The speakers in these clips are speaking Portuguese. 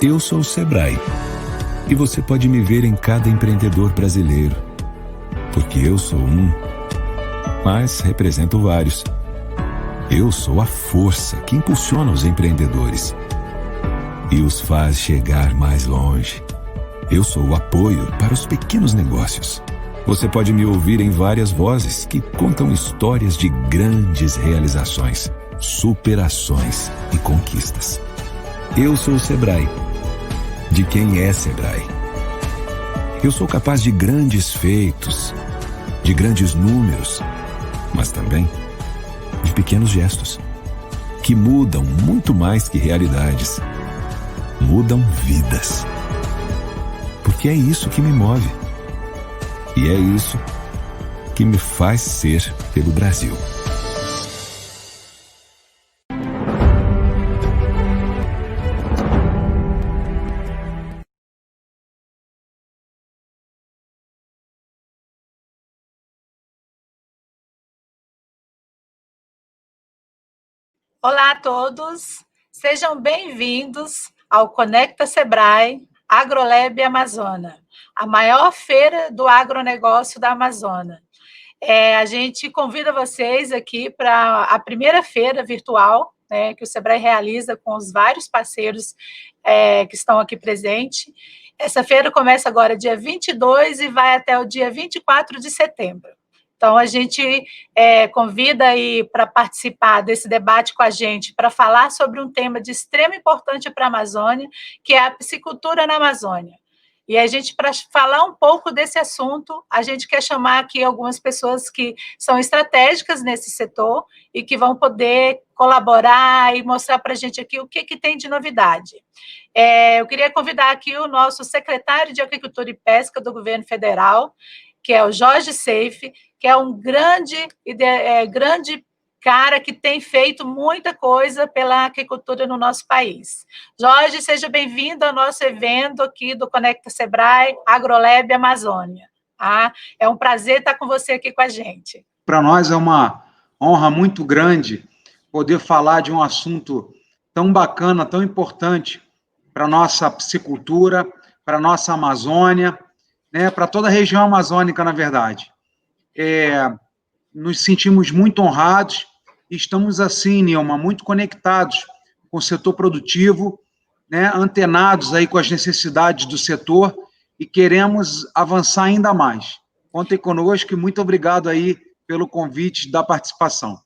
Eu sou o Sebrae e você pode me ver em cada empreendedor brasileiro, porque eu sou um, mas represento vários. Eu sou a força que impulsiona os empreendedores e os faz chegar mais longe. Eu sou o apoio para os pequenos negócios. Você pode me ouvir em várias vozes que contam histórias de grandes realizações, superações e conquistas. Eu sou o Sebrae, de quem é Sebrae. Eu sou capaz de grandes feitos, de grandes números, mas também de pequenos gestos, que mudam muito mais que realidades. Mudam vidas. Porque é isso que me move. E é isso que me faz ser pelo Brasil. Olá a todos, sejam bem-vindos ao Conecta Sebrae AgroLab Amazônia, a maior feira do agronegócio da Amazônia. A gente convida vocês aqui para a primeira feira virtual, né, que o Sebrae realiza com os vários parceiros que estão aqui presentes. Essa feira começa agora dia 22 e vai até o dia 24 de setembro. Então, a gente convida aí para participar desse debate com a gente, para falar sobre um tema de extrema importância para a Amazônia, que é a piscicultura na Amazônia. E a gente, para falar um pouco desse assunto, a gente quer chamar aqui algumas pessoas que são estratégicas nesse setor e que vão poder colaborar e mostrar para a gente aqui o que tem de novidade. Eu queria convidar aqui o nosso secretário de Agricultura e Pesca do Governo Federal, que é o Jorge Seife, que é um grande cara que tem feito muita coisa pela agricultura no nosso país. Jorge, seja bem-vindo ao nosso evento aqui do Conecta Sebrae AgroLab Amazônia. É um prazer estar com você aqui com a gente. Para nós é uma honra muito grande poder falar de um assunto tão bacana, tão importante para a nossa piscicultura, para a nossa Amazônia, né, para toda a região amazônica, na verdade. Nos sentimos muito honrados e estamos, assim, Nilma, muito conectados com o setor produtivo, né, antenados aí com as necessidades do setor e queremos avançar ainda mais. Contem conosco e muito obrigado aí pelo convite da participação.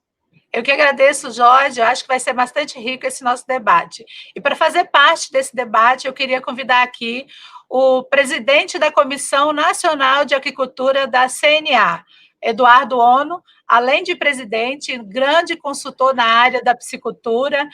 Eu que agradeço, Jorge, eu acho que vai ser bastante rico esse nosso debate. E para fazer parte desse debate, eu queria convidar aqui o presidente da Comissão Nacional de Agricultura da CNA, Eduardo Ono, além de presidente, grande consultor na área da piscicultura,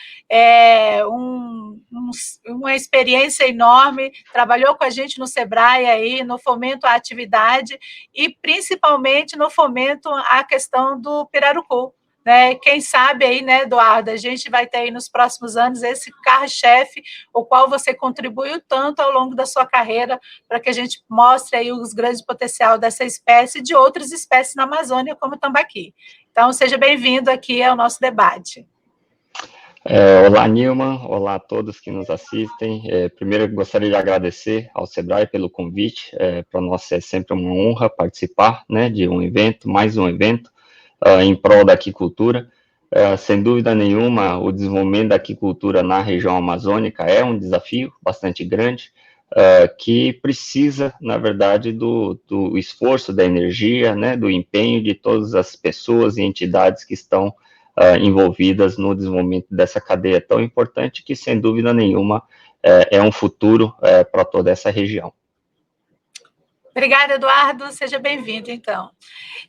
uma experiência enorme, trabalhou com a gente no Sebrae aí, no fomento à atividade e principalmente no fomento à questão do pirarucu. Né? Quem sabe aí, né, Eduardo, a gente vai ter aí nos próximos anos esse carro-chefe, o qual você contribuiu tanto ao longo da sua carreira para que a gente mostre aí os grandes potencial dessa espécie e de outras espécies na Amazônia, como o tambaqui. Então, seja bem-vindo aqui ao nosso debate. Olá, Nilma, olá a todos que nos assistem. Primeiro, eu gostaria de agradecer ao Sebrae pelo convite. Para nós é sempre uma honra participar, né, de um evento, mais um evento, em prol da aquicultura. Sem dúvida nenhuma, o desenvolvimento da aquicultura na região amazônica é um desafio bastante grande, que precisa, na verdade, do esforço, da energia, né, do empenho de todas as pessoas e entidades que estão envolvidas no desenvolvimento dessa cadeia tão importante, que, sem dúvida nenhuma, é um futuro para toda essa região. Obrigada, Eduardo. Seja bem-vindo, então.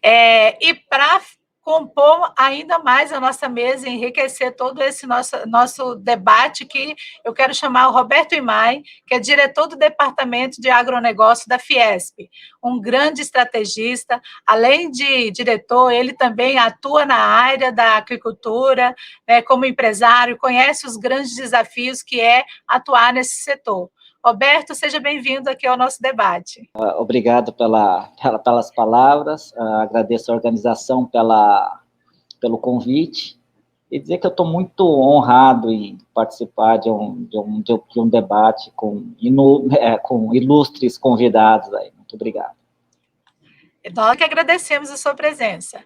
E para compor ainda mais a nossa mesa, enriquecer todo esse nosso debate, que eu quero chamar o Roberto Imai, que é diretor do Departamento de Agronegócio da Fiesp, um grande estrategista. Além de diretor, ele também atua na área da agricultura, né, como empresário, conhece os grandes desafios que é atuar nesse setor. Roberto, seja bem-vindo aqui ao nosso debate. Obrigado pelas palavras, agradeço a organização pelo convite, e dizer que eu estou muito honrado em participar de um debate com ilustres convidados aí. Muito obrigado. Nós que agradecemos a sua presença.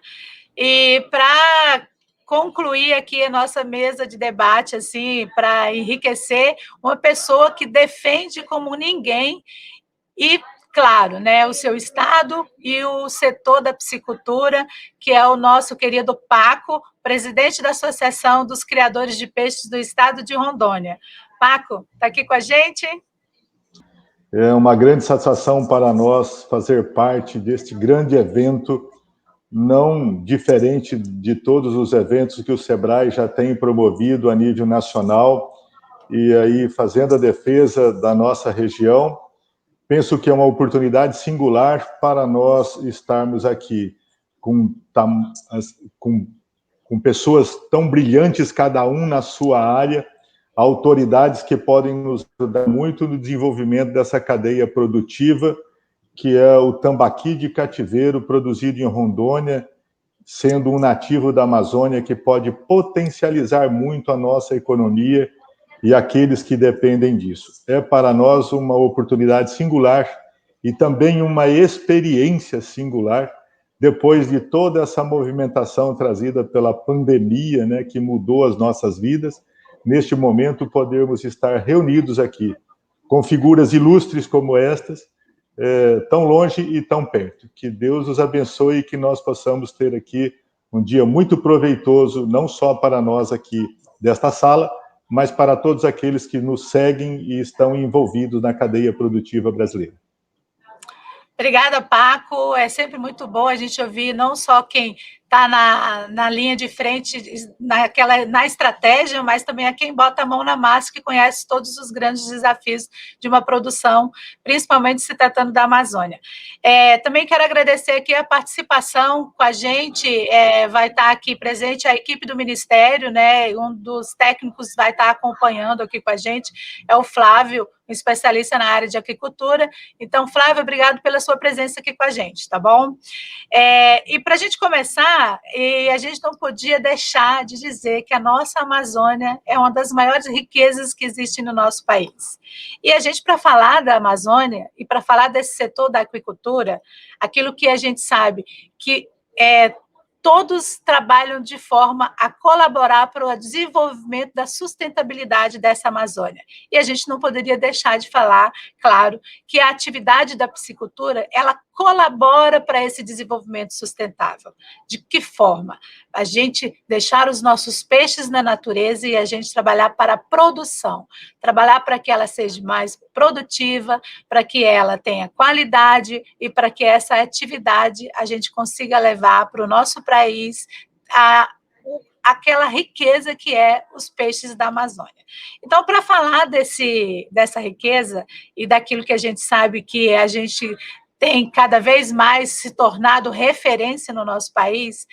E para concluir aqui a nossa mesa de debate, assim, para enriquecer, uma pessoa que defende como ninguém e, claro, né, o seu estado e o setor da piscicultura, que é o nosso querido Paco, presidente da Associação dos Criadores de Peixes do Estado de Rondônia. Paco, está aqui com a gente? É uma grande satisfação para nós fazer parte deste grande evento, não diferente de todos os eventos que o SEBRAE já tem promovido a nível nacional, e aí fazendo a defesa da nossa região. Penso que é uma oportunidade singular para nós estarmos aqui com pessoas tão brilhantes, cada um na sua área, autoridades que podem nos ajudar muito no desenvolvimento dessa cadeia produtiva, que é o tambaqui de cativeiro produzido em Rondônia, sendo um nativo da Amazônia que pode potencializar muito a nossa economia e aqueles que dependem disso. É para nós uma oportunidade singular e também uma experiência singular, depois de toda essa movimentação trazida pela pandemia, né, que mudou as nossas vidas. Neste momento, podermos estar reunidos aqui, com figuras ilustres como estas, tão longe e tão perto. Que Deus os abençoe e que nós possamos ter aqui um dia muito proveitoso, não só para nós aqui desta sala, mas para todos aqueles que nos seguem e estão envolvidos na cadeia produtiva brasileira. Obrigada, Paco. É sempre muito bom a gente ouvir não só quem está na linha de frente, na estratégia, mas também a quem bota a mão na massa, que conhece todos os grandes desafios de uma produção, principalmente se tratando da Amazônia. Também quero agradecer aqui a participação com a gente, vai estar aqui presente a equipe do Ministério, né? Um dos técnicos vai estar acompanhando aqui com a gente, é o Flávio, um especialista na área de agricultura. Então, Flávio, obrigado pela sua presença aqui com a gente, tá bom? E para a gente começar, a gente não podia deixar de dizer que a nossa Amazônia é uma das maiores riquezas que existe no nosso país. E a gente, para falar da Amazônia e para falar desse setor da aquicultura, aquilo que a gente sabe que todos trabalham de forma a colaborar para o desenvolvimento da sustentabilidade dessa Amazônia. E a gente não poderia deixar de falar, claro, que a atividade da piscicultura, ela colabora para esse desenvolvimento sustentável. De que forma? A gente deixar os nossos peixes na natureza e a gente trabalhar para a produção, trabalhar para que ela seja mais produtiva, para que ela tenha qualidade e para que essa atividade a gente consiga levar para o nosso país aquela riqueza que é os peixes da Amazônia. Então, para falar dessa riqueza e daquilo que a gente sabe que a gente tem cada vez mais se tornado referência no nosso país,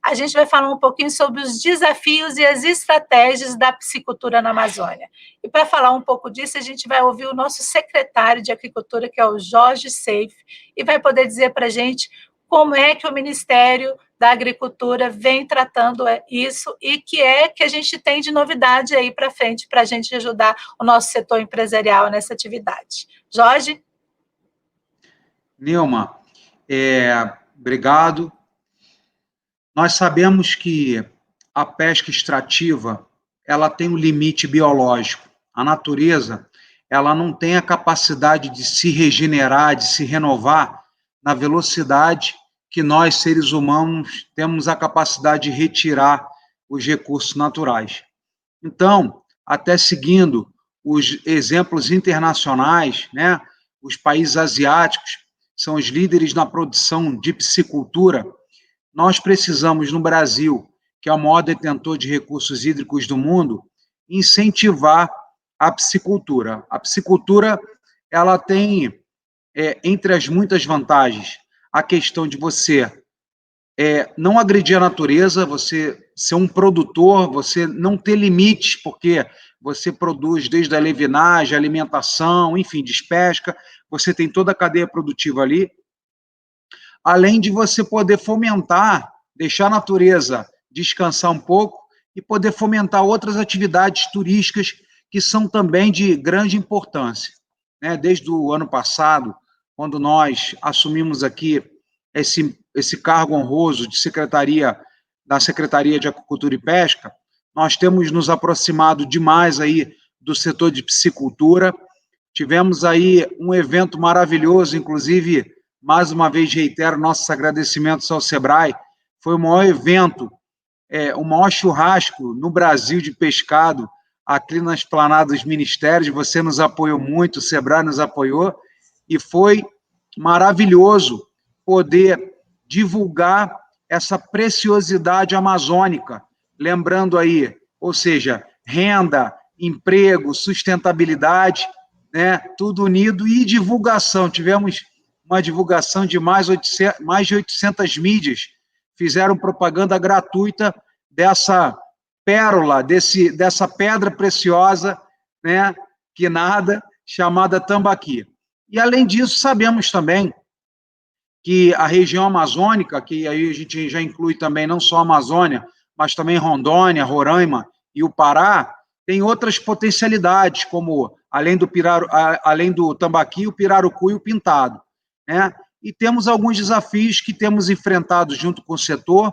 a gente vai falar um pouquinho sobre os desafios e as estratégias da piscicultura na Amazônia. E para falar um pouco disso, a gente vai ouvir o nosso secretário de Agricultura, que é o Jorge Seife, e vai poder dizer para a gente como é que o Ministério da Agricultura vem tratando isso e que a gente tem de novidade aí para frente para a gente ajudar o nosso setor empresarial nessa atividade. Jorge? Nilma, obrigado. Nós sabemos que a pesca extrativa, ela tem um limite biológico. A natureza, ela não tem a capacidade de se regenerar, de se renovar na velocidade que nós, seres humanos, temos a capacidade de retirar os recursos naturais. Então, até seguindo os exemplos internacionais, né, os países asiáticos são os líderes na produção de piscicultura. Nós precisamos, no Brasil, que é o maior detentor de recursos hídricos do mundo, incentivar a piscicultura. A piscicultura, ela tem, entre as muitas vantagens, a questão de você não agredir a natureza, você ser um produtor, você não ter limites, porque você produz desde a levinagem, alimentação, enfim, despesca, você tem toda a cadeia produtiva ali, além de você poder fomentar, deixar a natureza descansar um pouco e poder fomentar outras atividades turísticas que são também de grande importância. Né? Desde o ano passado, quando nós assumimos aqui esse cargo honroso de da Secretaria de Aquicultura e Pesca, nós temos nos aproximado demais aí do setor de piscicultura. Tivemos aí um evento maravilhoso, inclusive, mais uma vez reitero nossos agradecimentos ao SEBRAE, foi o maior evento, o maior churrasco no Brasil de pescado, aqui na Esplanada dos Ministérios. Você nos apoiou muito, o SEBRAE nos apoiou, e foi maravilhoso poder divulgar essa preciosidade amazônica, lembrando aí, ou seja, renda, emprego, sustentabilidade, né, tudo unido, e divulgação. Tivemos uma divulgação de mais de 800 mídias, fizeram propaganda gratuita dessa pérola, dessa pedra preciosa, né, que nada, chamada tambaqui. E, além disso, sabemos também que a região amazônica, que aí a gente já inclui também não só a Amazônia, mas também Rondônia, Roraima e o Pará, tem outras potencialidades, como, além do tambaqui, o pirarucu e o pintado, né? E temos alguns desafios que temos enfrentado junto com o setor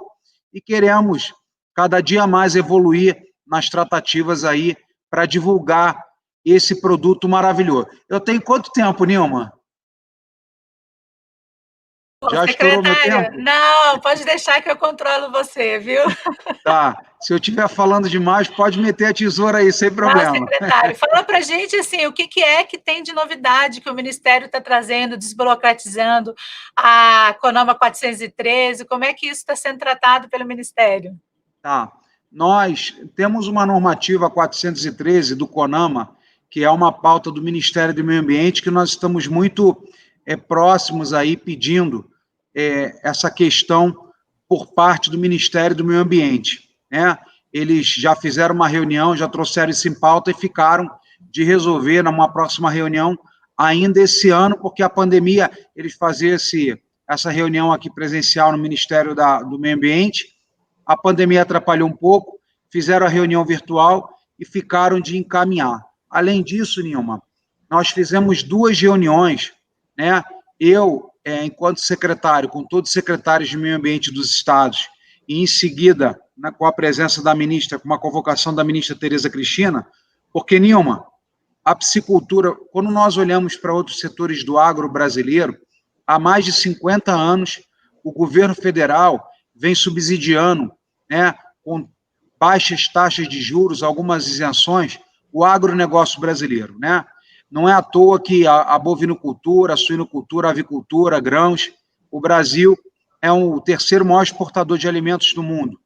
e queremos cada dia mais evoluir nas tratativas aí para divulgar esse produto maravilhoso. Eu tenho quanto tempo, Nilma? Já estourou meu tempo? Não, pode deixar que eu controlo você, viu? Tá, se eu estiver falando demais, pode meter a tesoura aí, sem problema. Não, secretário, fala para a gente, assim, o que é que tem de novidade que o Ministério está trazendo, desburocratizando a CONAMA 413, como é que isso está sendo tratado pelo Ministério? Tá, nós temos uma normativa 413 do CONAMA, que é uma pauta do Ministério do Meio Ambiente, que nós estamos muito próximos aí pedindo essa questão por parte do Ministério do Meio Ambiente, né? Eles já fizeram uma reunião, já trouxeram isso em pauta e ficaram de resolver numa próxima reunião ainda esse ano, porque a pandemia, eles faziam essa reunião aqui presencial no Ministério do Meio Ambiente, a pandemia atrapalhou um pouco, fizeram a reunião virtual e ficaram de encaminhar. Além disso, Nilma, nós fizemos 2 reuniões, né? Eu, enquanto secretário, com todos os secretários de meio ambiente dos estados, e em seguida, com a presença da ministra, com uma convocação da ministra Tereza Cristina, porque, Nilma, a piscicultura, quando nós olhamos para outros setores do agro brasileiro, há mais de 50 anos, o governo federal vem subsidiando, né, com baixas taxas de juros, algumas isenções, o agronegócio brasileiro, né? Não é à toa que a bovinocultura, a suinocultura, a avicultura, grãos, o Brasil é o terceiro maior exportador de alimentos do mundo.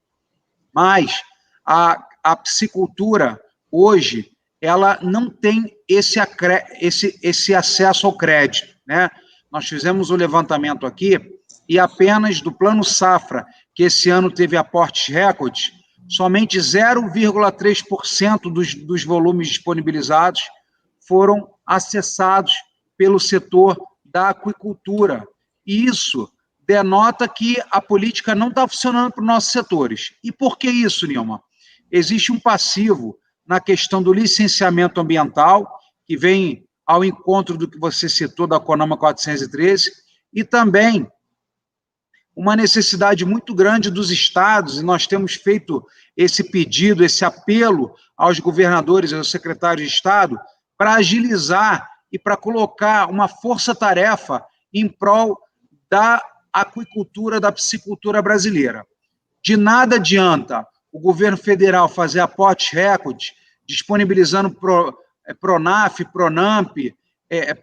Mas a piscicultura, hoje, ela não tem esse acesso ao crédito, né? Nós fizemos o levantamento aqui e apenas do Plano Safra, que esse ano teve aportes recordes, somente 0,3% dos volumes disponibilizados foram acessados pelo setor da aquicultura. E isso denota que a política não está funcionando para os nossos setores. E por que isso, Nilma? Existe um passivo na questão do licenciamento ambiental, que vem ao encontro do que você citou da CONAMA 413, e também uma necessidade muito grande dos estados, e nós temos feito esse pedido, esse apelo aos governadores e aos secretários de Estado, para agilizar e para colocar uma força-tarefa em prol da aquicultura, da piscicultura brasileira. De nada adianta o governo federal fazer aportes recordes, disponibilizando Pronaf, Pronamp,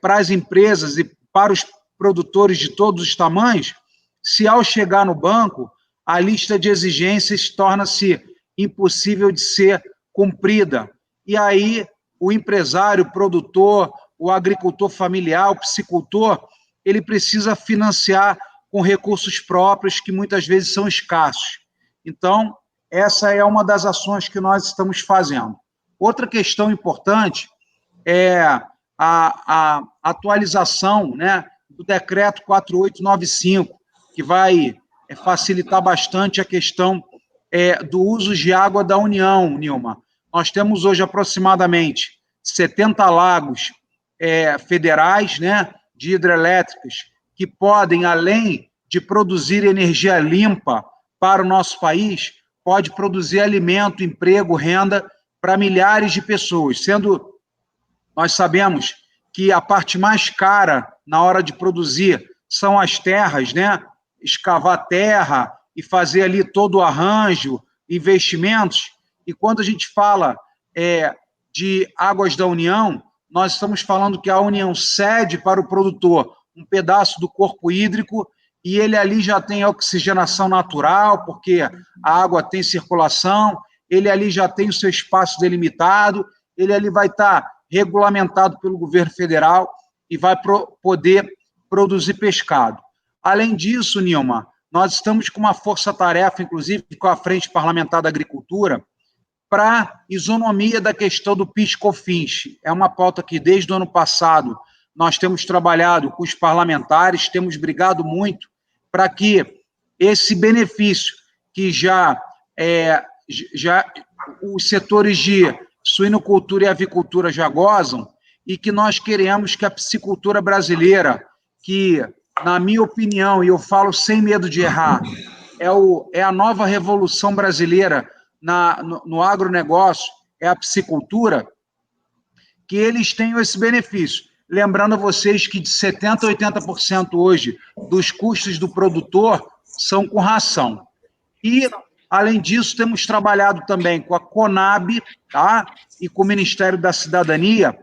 para as empresas e para os produtores de todos os tamanhos, se ao chegar no banco, a lista de exigências torna-se impossível de ser cumprida. E aí o empresário, o produtor, o agricultor familiar, o piscicultor, ele precisa financiar com recursos próprios que muitas vezes são escassos. Então, essa é uma das ações que nós estamos fazendo. Outra questão importante é a atualização, né, do decreto 4895, que vai facilitar bastante a questão do uso de água da União, Nilma. Nós temos hoje aproximadamente 70 lagos federais, né, de hidrelétricas, que podem, além de produzir energia limpa para o nosso país, pode produzir alimento, emprego, renda para milhares de pessoas, sendo, nós sabemos que a parte mais cara na hora de produzir são as terras, né? Escavar terra e fazer ali todo o arranjo, investimentos. E quando a gente fala de Águas da União, nós estamos falando que a União cede para o produtor um pedaço do corpo hídrico e ele ali já tem oxigenação natural, porque a água tem circulação, ele ali já tem o seu espaço delimitado, ele ali vai estar regulamentado pelo governo federal e vai poder produzir pescado. Além disso, Nilma, nós estamos com uma força-tarefa, inclusive com a Frente Parlamentar da Agricultura, para isonomia da questão do PIS/COFINS. É uma pauta que, desde o ano passado, nós temos trabalhado com os parlamentares, temos brigado muito para que esse benefício que já os setores de suinocultura e avicultura já gozam, e que nós queremos que a piscicultura brasileira, que, na minha opinião, e eu falo sem medo de errar, é a nova revolução brasileira no agronegócio, é a piscicultura, que eles tenham esse benefício. Lembrando a vocês que de 70% a 80% hoje dos custos do produtor são com ração. E, além disso, temos trabalhado também com a Conab, tá? E com o Ministério da Cidadania,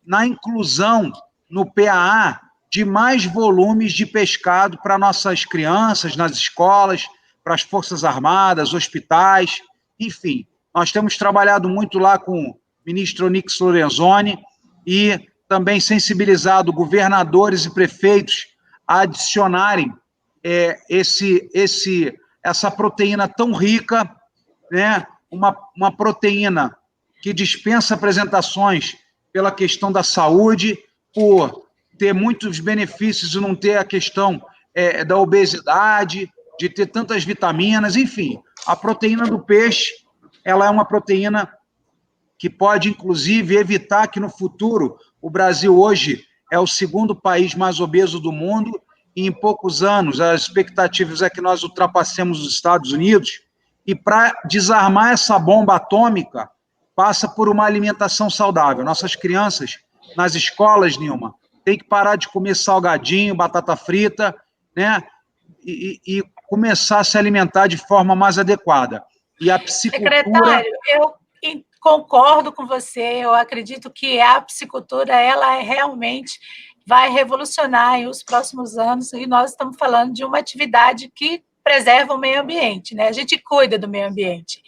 na inclusão no PAA de mais volumes de pescado para nossas crianças, nas escolas, para as Forças Armadas, hospitais, enfim. Nós temos trabalhado muito lá com o ministro Onyx Lorenzoni e também sensibilizado governadores e prefeitos a adicionarem essa proteína tão rica, né? Uma proteína que dispensa apresentações pela questão da saúde, por ter muitos benefícios e não ter a questão da obesidade, de ter tantas vitaminas, enfim. A proteína do peixe, ela é uma proteína que pode, inclusive, evitar que no futuro, o Brasil hoje é o segundo país mais obeso do mundo, e em poucos anos, as expectativas é que nós ultrapassemos os Estados Unidos, e para desarmar essa bomba atômica, passa por uma alimentação saudável. Nossas crianças, nas escolas, Nilma, tem que parar de comer salgadinho, batata frita, né? E começar a se alimentar de forma mais adequada. E a piscicultura... Secretário, eu concordo com você, eu acredito que a piscicultura, ela realmente vai revolucionar em os próximos anos, e nós estamos falando de uma atividade que preserva o meio ambiente, né? A gente cuida do meio ambiente.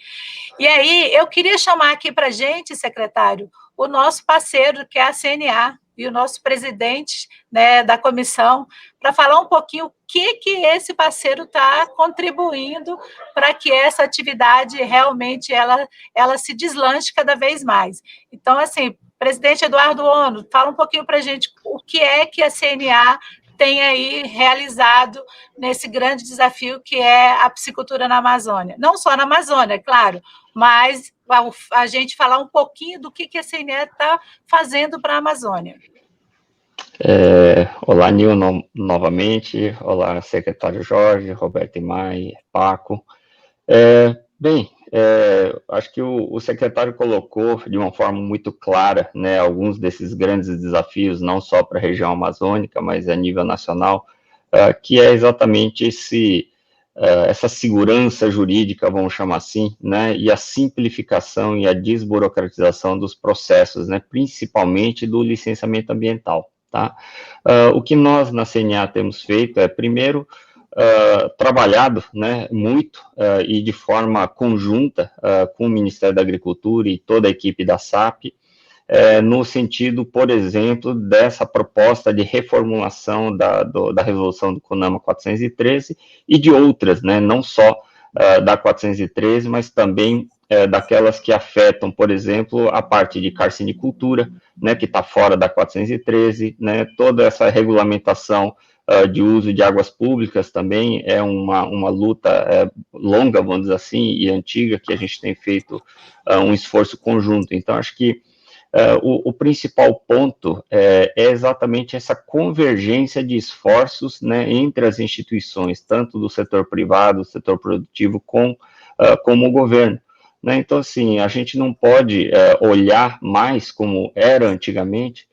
E aí, eu queria chamar aqui para a gente, secretário, o nosso parceiro, que é a CNA, e o nosso presidente, né, da comissão, para falar um pouquinho o que esse parceiro está contribuindo para que essa atividade realmente ela se deslanche cada vez mais. Então, assim, presidente Eduardo Ono, fala um pouquinho para a gente o que é que a CNA tem aí realizado nesse grande desafio que é a piscicultura na Amazônia. Não só na Amazônia, claro, mas a gente falar um pouquinho do que a CNA está fazendo para a Amazônia. Olá, Nil, novamente. Olá, secretário Jorge, Roberto Imai, Paco. Acho que o secretário colocou de uma forma muito clara, né, alguns desses grandes desafios, não só para a região amazônica, mas a nível nacional, que é exatamente essa segurança jurídica, vamos chamar assim, né, e a simplificação e a desburocratização dos processos, né, principalmente do licenciamento ambiental, tá? O que nós na CNA temos feito é, primeiro, trabalhado, né, muito e de forma conjunta com o Ministério da Agricultura e toda a equipe da SAP, no sentido, por exemplo, dessa proposta de reformulação da resolução do CONAMA 413 e de outras, né, não só da 413, mas também daquelas que afetam, por exemplo, a parte de carcinicultura, né, que está fora da 413, né, toda essa regulamentação de uso de águas públicas também é uma luta longa, vamos dizer assim, e antiga, que a gente tem feito um esforço conjunto. Então, acho que o principal ponto é exatamente essa convergência de esforços, né, entre as instituições, tanto do setor privado, do setor produtivo, como o governo. Né? Então, assim, a gente não pode olhar mais como era antigamente,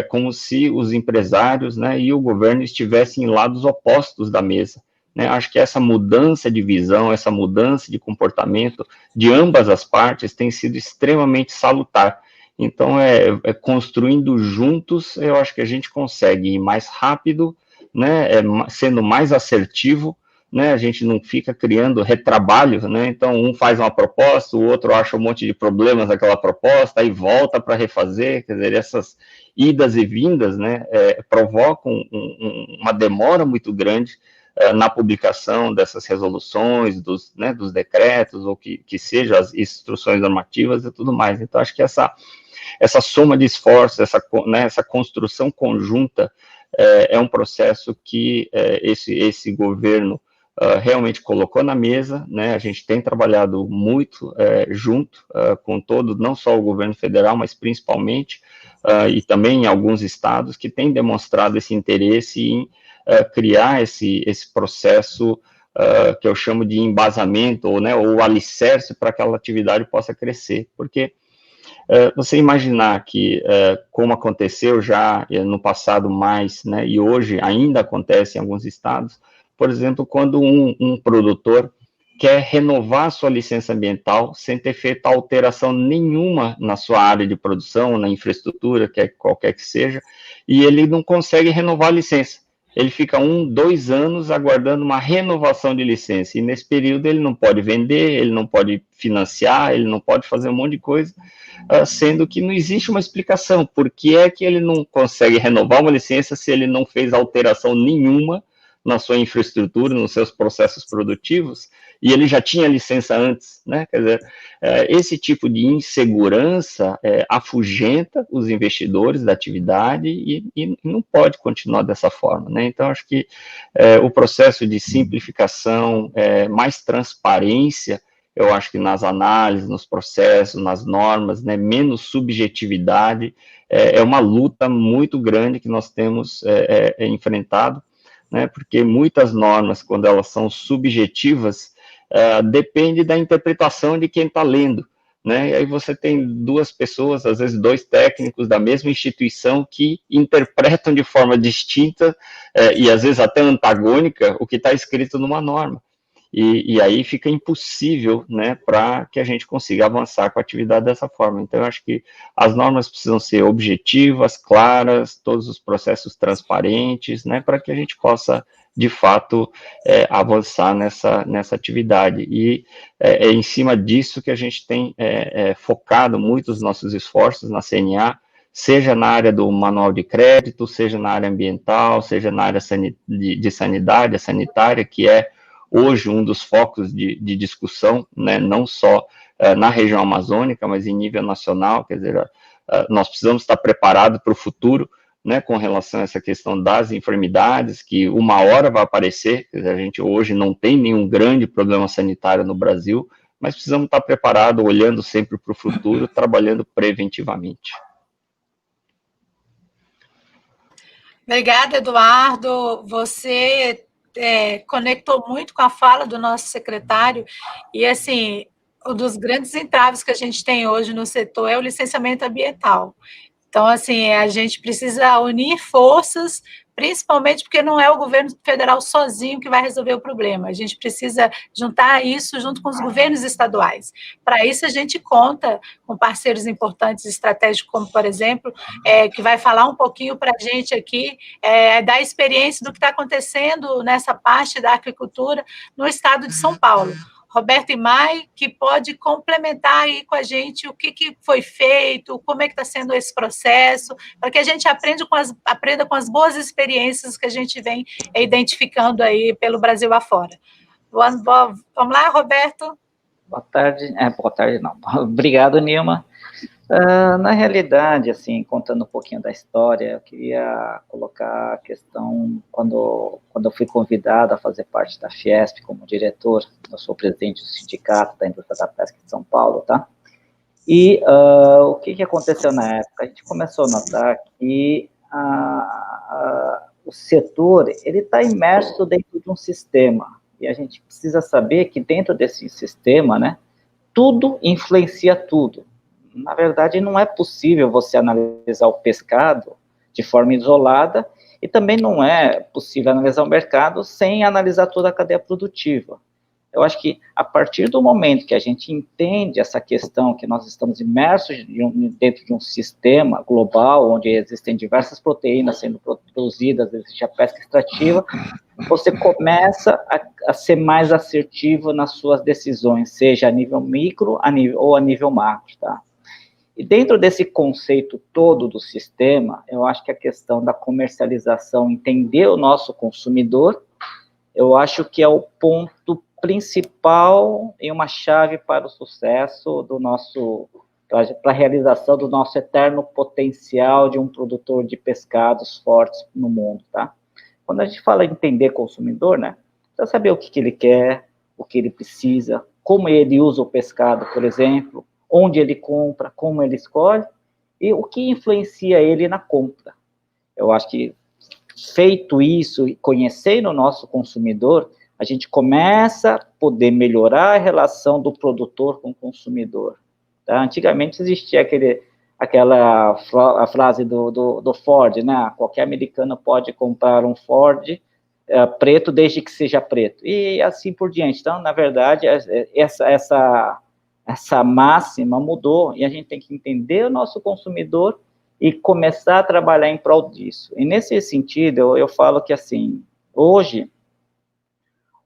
como se os empresários, né, e o governo estivessem em lados opostos da mesa. Né? Acho que essa mudança de visão, essa mudança de comportamento de ambas as partes tem sido extremamente salutar. Então, construindo juntos, eu acho que a gente consegue ir mais rápido, né, sendo mais assertivo, né, a gente não fica criando retrabalho, né, então um faz uma proposta, o outro acha um monte de problemas naquela proposta, aí volta para refazer, quer dizer, essas idas e vindas, né, provocam uma demora muito grande na publicação dessas resoluções, dos decretos, ou que sejam as instruções normativas e tudo mais. Então, acho que essa soma de esforços, essa construção conjunta é um processo que esse governo realmente colocou na mesa, né? A gente tem trabalhado muito junto com todo, não só o governo federal, mas principalmente, e também em alguns estados, que têm demonstrado esse interesse em criar esse processo que eu chamo de embasamento, ou alicerce para que aquela atividade possa crescer, porque você imaginar que, como aconteceu já no passado mais, né, e hoje ainda acontece em alguns estados, por exemplo, quando um produtor quer renovar sua licença ambiental sem ter feito alteração nenhuma na sua área de produção, na infraestrutura, qualquer que seja, e ele não consegue renovar a licença. Ele fica 2 anos aguardando uma renovação de licença, e nesse período ele não pode vender, ele não pode financiar, ele não pode fazer um monte de coisa, sendo que não existe uma explicação por que é que ele não consegue renovar uma licença se ele não fez alteração nenhuma na sua infraestrutura, nos seus processos produtivos, e ele já tinha licença antes, né? Quer dizer, esse tipo de insegurança afugenta os investidores da atividade e não pode continuar dessa forma, né? Então, acho que o processo de simplificação, mais transparência, eu acho que nas análises, nos processos, nas normas, né, menos subjetividade, é uma luta muito grande que nós temos enfrentado, né, porque muitas normas, quando elas são subjetivas, depende da interpretação de quem está lendo, né, e aí você tem 2 pessoas, às vezes 2 técnicos da mesma instituição que interpretam de forma distinta e às vezes até antagônica o que está escrito numa norma. E aí fica impossível, né, para que a gente consiga avançar com a atividade dessa forma. Então, eu acho que as normas precisam ser objetivas, claras, todos os processos transparentes, né, para que a gente possa, de fato, avançar nessa atividade. E é em cima disso que a gente tem focado muito os nossos esforços na CNA, seja na área do manual de crédito, seja na área ambiental, seja na área de sanidade, a sanitária, que é hoje um dos focos de discussão, né, não só na região amazônica, mas em nível nacional. Quer dizer, nós precisamos estar preparados para o futuro, né, com relação a essa questão das enfermidades, que uma hora vai aparecer. Quer dizer, a gente hoje não tem nenhum grande problema sanitário no Brasil, mas precisamos estar preparados, olhando sempre para o futuro, trabalhando preventivamente. Obrigada, Eduardo. Você conectou muito com a fala do nosso secretário, e assim, um dos grandes entraves que a gente tem hoje no setor é o licenciamento ambiental. Então, assim, a gente precisa unir forças, principalmente porque não é o governo federal sozinho que vai resolver o problema. A gente precisa juntar isso junto com os governos estaduais. Para isso, a gente conta com parceiros importantes estratégicos, como, por exemplo, que vai falar um pouquinho para a gente aqui da experiência do que está acontecendo nessa parte da aquicultura no estado de São Paulo. Roberto Imai, que pode complementar aí com a gente o que foi feito, como é que está sendo esse processo, para que a gente aprenda com as boas experiências que a gente vem identificando aí pelo Brasil afora. Vamos lá, Roberto? Boa tarde não. Obrigado, Nilma. Na realidade, assim, contando um pouquinho da história, eu queria colocar a questão, quando eu fui convidado a fazer parte da Fiesp como diretor, eu sou presidente do sindicato da indústria da pesca de São Paulo, tá? E o que aconteceu na época? A gente começou a notar que o setor, ele está imerso dentro de um sistema, e a gente precisa saber que dentro desse sistema, né, tudo influencia tudo. Na verdade, não é possível você analisar o pescado de forma isolada, e também não é possível analisar o mercado sem analisar toda a cadeia produtiva. Eu acho que, a partir do momento que a gente entende essa questão, que nós estamos imersos dentro de um sistema global, onde existem diversas proteínas sendo produzidas, existe a pesca extrativa, você começa a ser mais assertivo nas suas decisões, seja a nível micro ou a nível macro, tá? E dentro desse conceito todo do sistema, eu acho que a questão da comercialização, entender o nosso consumidor, eu acho que é o ponto principal e uma chave para o sucesso do nosso, para a realização do nosso eterno potencial de um produtor de pescados fortes no mundo, tá? Quando a gente fala em entender consumidor, né, precisa saber o que ele quer, o que ele precisa, como ele usa o pescado, por exemplo, onde ele compra, como ele escolhe, e o que influencia ele na compra. Eu acho que, feito isso, e conhecendo o nosso consumidor, a gente começa a poder melhorar a relação do produtor com o consumidor. Tá? Antigamente existia a frase do Ford, né? Qualquer americano pode comprar um Ford preto desde que seja preto, e assim por diante. Então, na verdade, essa máxima mudou, e a gente tem que entender o nosso consumidor e começar a trabalhar em prol disso. E nesse sentido, eu falo que, assim, hoje,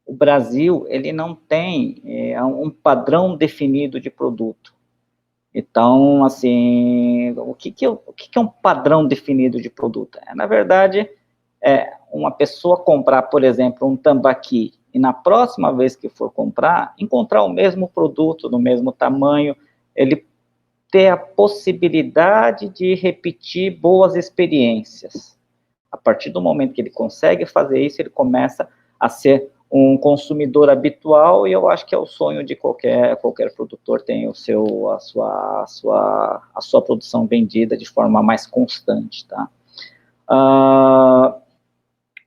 o Brasil, ele não tem um padrão definido de produto. Então, assim, o que é um padrão definido de produto? Na verdade, uma pessoa comprar, por exemplo, um tambaqui, e na próxima vez que for comprar, encontrar o mesmo produto, do mesmo tamanho, ele ter a possibilidade de repetir boas experiências. A partir do momento que ele consegue fazer isso, ele começa a ser um consumidor habitual, e eu acho que é o sonho de qualquer produtor, tem a sua produção vendida de forma mais constante, tá?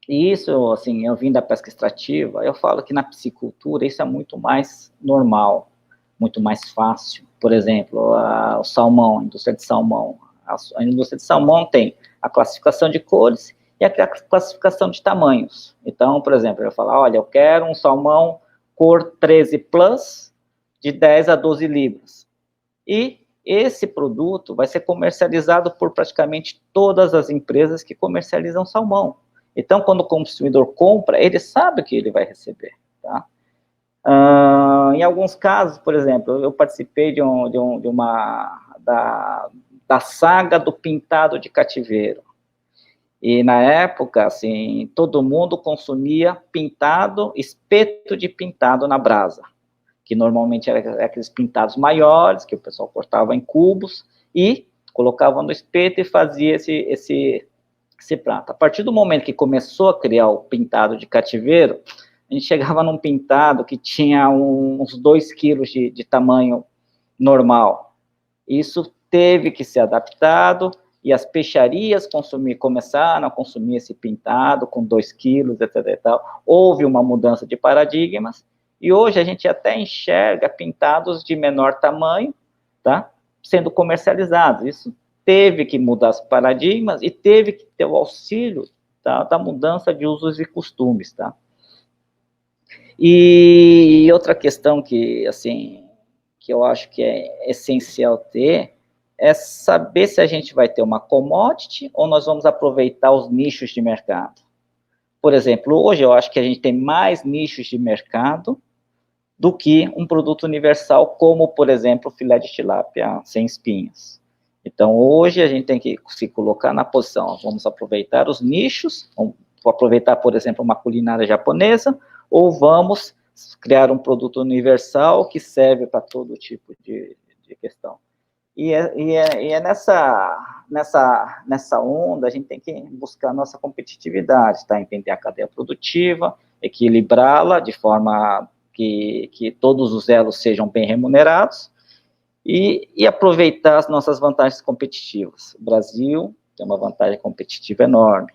E isso, assim, eu vim da pesca extrativa, eu falo que na piscicultura isso é muito mais normal, muito mais fácil. Por exemplo, o salmão, a indústria de salmão. A indústria de salmão tem a classificação de cores e a classificação de tamanhos. Então, por exemplo, eu falo, olha, eu quero um salmão cor 13+, de 10 a 12 libras. E esse produto vai ser comercializado por praticamente todas as empresas que comercializam salmão. Então, quando o consumidor compra, ele sabe o que ele vai receber, tá? Em alguns casos, por exemplo, eu participei da saga do pintado de cativeiro. E na época, assim, todo mundo consumia pintado, espeto de pintado na brasa, que normalmente eram aqueles pintados maiores, que o pessoal cortava em cubos e colocava no espeto e fazia esse prato. A partir do momento que começou a criar o pintado de cativeiro, a gente chegava num pintado que tinha uns 2 quilos de tamanho normal. Isso teve que ser adaptado, e as peixarias começaram a consumir esse pintado com 2 quilos, etc. e tal. Houve uma mudança de paradigmas, e hoje a gente até enxerga pintados de menor tamanho, tá, sendo comercializados. Isso teve que mudar os paradigmas e teve que ter o auxílio, tá, da mudança de usos e costumes, tá? E outra questão que, assim, que eu acho que é essencial ter, é saber se a gente vai ter uma commodity ou nós vamos aproveitar os nichos de mercado. Por exemplo, hoje eu acho que a gente tem mais nichos de mercado do que um produto universal, como, por exemplo, o filé de tilápia sem espinhas. Então, hoje a gente tem que se colocar na posição, vamos aproveitar os nichos, vamos aproveitar, por exemplo, uma culinária japonesa, ou vamos criar um produto universal que serve para todo tipo de questão. E é nessa onda a gente tem que buscar a nossa competitividade, tá? Entender a cadeia produtiva, equilibrá-la de forma que todos os elos sejam bem remunerados e aproveitar as nossas vantagens competitivas. O Brasil tem uma vantagem competitiva enorme,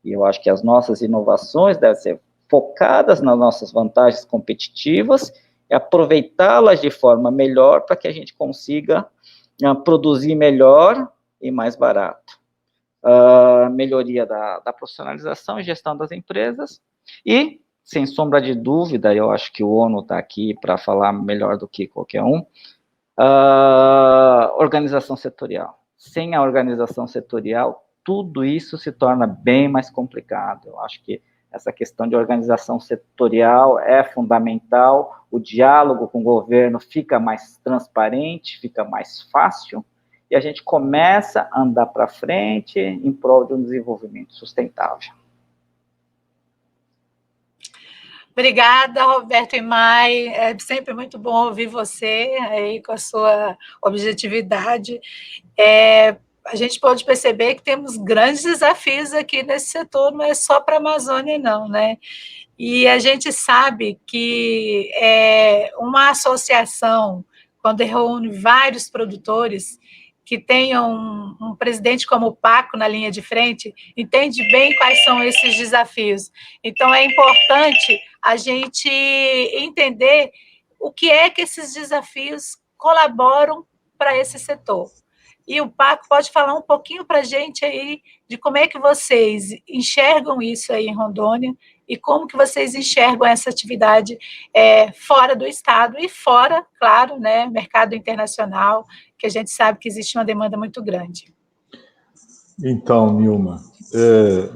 e eu acho que as nossas inovações devem ser focadas nas nossas vantagens competitivas e aproveitá-las de forma melhor para que a gente consiga produzir melhor e mais barato. Melhoria da profissionalização e gestão das empresas e, sem sombra de dúvida, eu acho que o ONU está aqui para falar melhor do que qualquer um, organização setorial. Sem a organização setorial, tudo isso se torna bem mais complicado. Eu acho que essa questão de organização setorial é fundamental, o diálogo com o governo fica mais transparente, fica mais fácil, e a gente começa a andar para frente em prol de um desenvolvimento sustentável. Obrigada, Roberto Imai. É sempre muito bom ouvir você aí com a sua objetividade. A gente pode perceber que temos grandes desafios aqui nesse setor, não é só para a Amazônia, não, né? E a gente sabe que uma associação, quando reúne vários produtores, que tenham um presidente como o Paco na linha de frente, entende bem quais são esses desafios. Então, é importante a gente entender o que é que esses desafios colaboram para esse setor. E o Paco pode falar um pouquinho para a gente aí de como é que vocês enxergam isso aí em Rondônia e como que vocês enxergam essa atividade fora do estado e fora, claro, né, mercado internacional, que a gente sabe que existe uma demanda muito grande. Então, Nilma,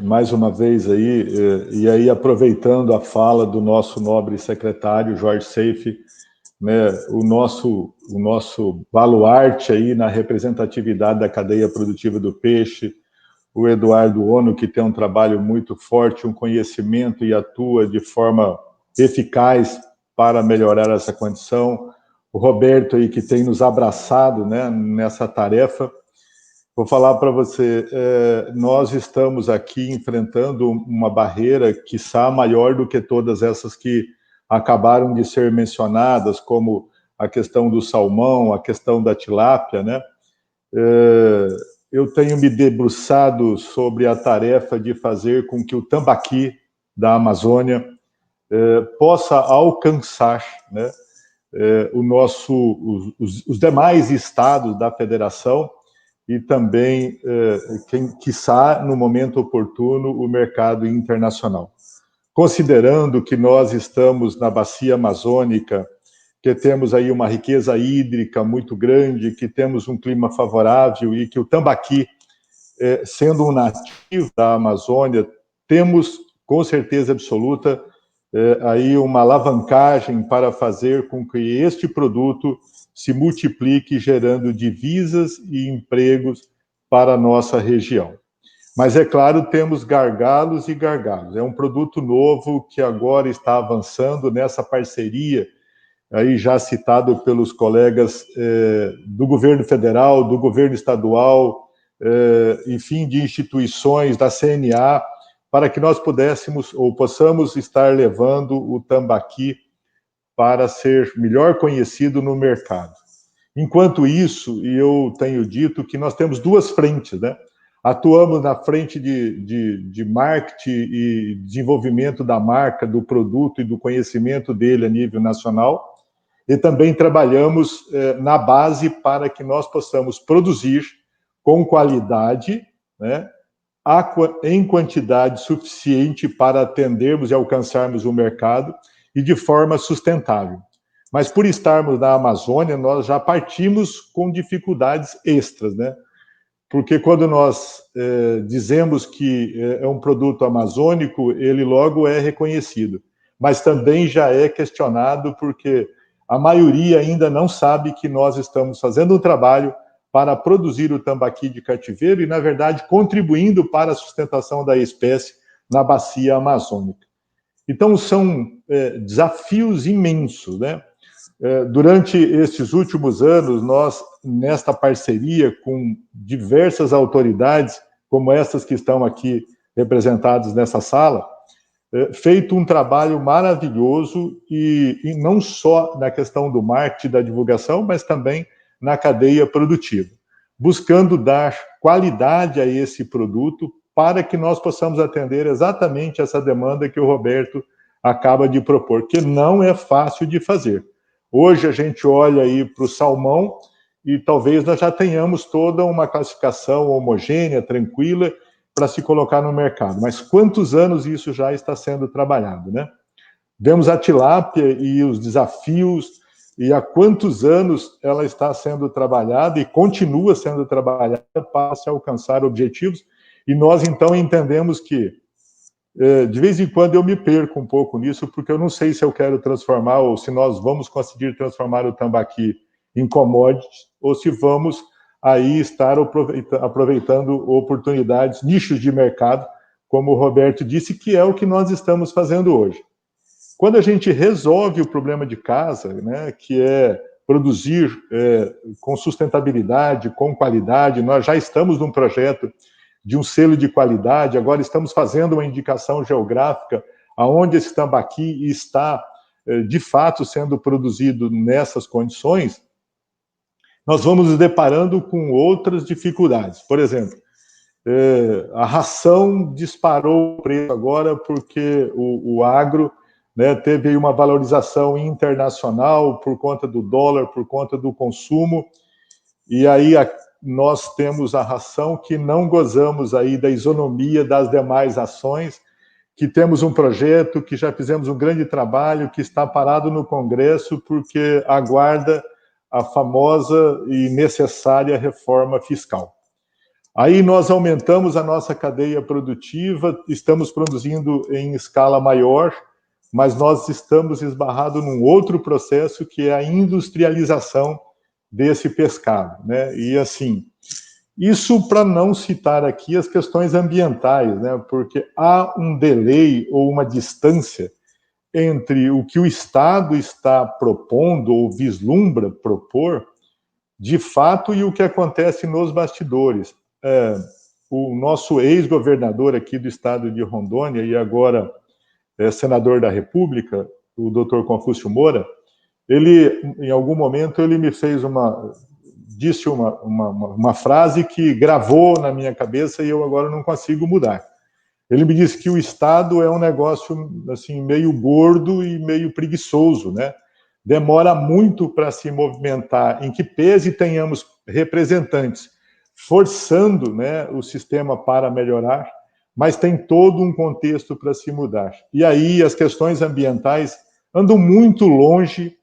mais uma vez aí, e aí aproveitando a fala do nosso nobre secretário, Jorge Seife, né, o nosso baluarte aí na representatividade da cadeia produtiva do peixe, o Eduardo Ono, que tem um trabalho muito forte, um conhecimento e atua de forma eficaz para melhorar essa condição, o Roberto aí que tem nos abraçado, né, nessa tarefa. Vou falar para você, nós estamos aqui enfrentando uma barreira, quiçá maior do que todas essas que acabaram de ser mencionadas, como a questão do salmão, a questão da tilápia, né? Eu tenho me debruçado sobre a tarefa de fazer com que o tambaqui da Amazônia possa alcançar, né, os demais estados da federação e também, quiçá, no momento oportuno, o mercado internacional. Considerando que nós estamos na bacia amazônica, que temos aí uma riqueza hídrica muito grande, que temos um clima favorável e que o tambaqui, sendo um nativo da Amazônia, temos, com certeza absoluta, aí uma alavancagem para fazer com que este produto se multiplique, gerando divisas e empregos para a nossa região. Mas, é claro, temos gargalos e gargalos. É um produto novo que agora está avançando nessa parceria, aí já citado pelos colegas do governo federal, do governo estadual, enfim, de instituições, da CNA, para que nós possamos estar levando o tambaqui para ser melhor conhecido no mercado. Enquanto isso, e eu tenho dito que nós temos duas frentes, né? Atuamos na frente de marketing e desenvolvimento da marca, do produto e do conhecimento dele a nível nacional, e também trabalhamos na base para que nós possamos produzir com qualidade, né, em quantidade suficiente para atendermos e alcançarmos o mercado e de forma sustentável. Mas por estarmos na Amazônia, nós já partimos com dificuldades extras, né? Porque quando nós dizemos que é um produto amazônico, ele logo é reconhecido. Mas também já é questionado porque a maioria ainda não sabe que nós estamos fazendo um trabalho para produzir o tambaqui de cativeiro e, na verdade, contribuindo para a sustentação da espécie na bacia amazônica. Então, são desafios imensos, né? Durante estes últimos anos, nós nesta parceria com diversas autoridades, como essas que estão aqui representadas nessa sala, feito um trabalho maravilhoso, e não só na questão do marketing, da divulgação, mas também na cadeia produtiva, buscando dar qualidade a esse produto para que nós possamos atender exatamente essa demanda que o Roberto acaba de propor, que não é fácil de fazer. Hoje a gente olha aí para o salmão e talvez nós já tenhamos toda uma classificação homogênea, tranquila, para se colocar no mercado. Mas quantos anos isso já está sendo trabalhado, né? Vemos a tilápia e os desafios, e há quantos anos ela está sendo trabalhada e continua sendo trabalhada para se alcançar objetivos, e nós então entendemos que, de vez em quando eu me perco um pouco nisso, porque eu não sei se eu quero transformar, ou se nós vamos conseguir transformar o tambaqui em commodities, ou se vamos aí estar aproveitando oportunidades, nichos de mercado, como o Roberto disse, que é o que nós estamos fazendo hoje. Quando a gente resolve o problema de casa, né, que é produzir com sustentabilidade, com qualidade, nós já estamos num projeto de um selo de qualidade, agora estamos fazendo uma indicação geográfica aonde esse tambaqui está, de fato, sendo produzido nessas condições, nós vamos nos deparando com outras dificuldades. Por exemplo, a ração disparou o preço agora porque o agro, né, teve uma valorização internacional por conta do dólar, por conta do consumo, e aí nós temos a ração que não gozamos aí da isonomia das demais ações, que temos um projeto, que já fizemos um grande trabalho, que está parado no Congresso porque aguarda a famosa e necessária reforma fiscal. Aí nós aumentamos a nossa cadeia produtiva, estamos produzindo em escala maior, mas nós estamos esbarrados num outro processo, que é a industrialização desse pescado, né? E assim, isso para não citar aqui as questões ambientais, né? Porque há um delay ou uma distância entre o que o Estado está propondo ou vislumbra propor, de fato, e o que acontece nos bastidores. O nosso ex-governador aqui do estado de Rondônia, e agora senador da República, o Dr. Confúcio Moura, ele, em algum momento, ele me fez disse uma frase que gravou na minha cabeça e eu agora não consigo mudar. Ele me disse que o Estado é um negócio assim, meio gordo e meio preguiçoso, né? Demora muito para se movimentar, em que pese tenhamos representantes forçando, né, o sistema para melhorar, mas tem todo um contexto para se mudar. E aí as questões ambientais andam muito longe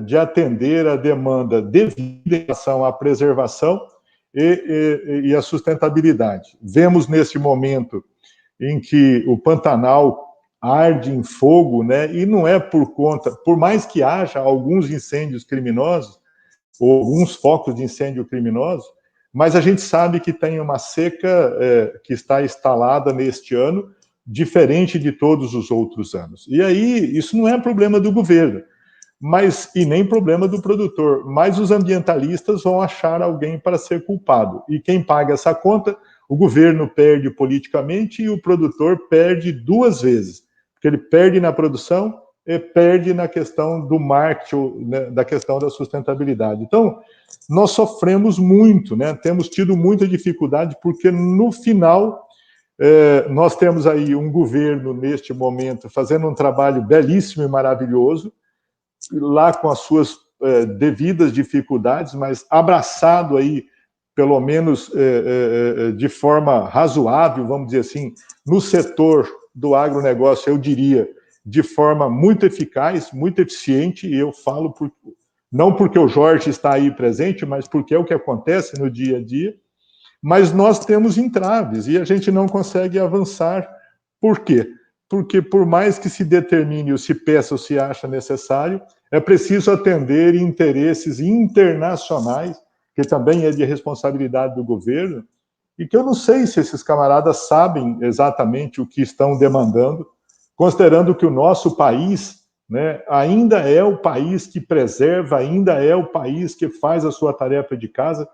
de atender a demanda devida em relação à preservação e à sustentabilidade. Vemos nesse momento em que o Pantanal arde em fogo, né? E não é por mais que haja alguns incêndios criminosos, ou alguns focos de incêndio criminosos, mas a gente sabe que tem uma seca que está instalada neste ano, diferente de todos os outros anos. E aí, isso não é problema do governo, e nem problema do produtor, mas os ambientalistas vão achar alguém para ser culpado. E quem paga essa conta? O governo perde politicamente e o produtor perde duas vezes, porque ele perde na produção e perde na questão do marketing, né, da questão da sustentabilidade. Então, nós sofremos muito, né? Temos tido muita dificuldade, porque no final nós temos aí um governo, neste momento, fazendo um trabalho belíssimo e maravilhoso, lá com as suas devidas dificuldades, mas abraçado aí, pelo menos de forma razoável, vamos dizer assim, no setor do agronegócio, eu diria, de forma muito eficaz, muito eficiente, e eu falo não porque o Jorge está aí presente, mas porque é o que acontece no dia a dia, mas nós temos entraves, e a gente não consegue avançar. Por quê? Porque por mais que se determine ou se peça ou se acha necessário, é preciso atender interesses internacionais, que também é de responsabilidade do governo, e que eu não sei se esses camaradas sabem exatamente o que estão demandando, considerando que o nosso país, né, ainda é o país que preserva, ainda é o país que faz a sua tarefa de casa,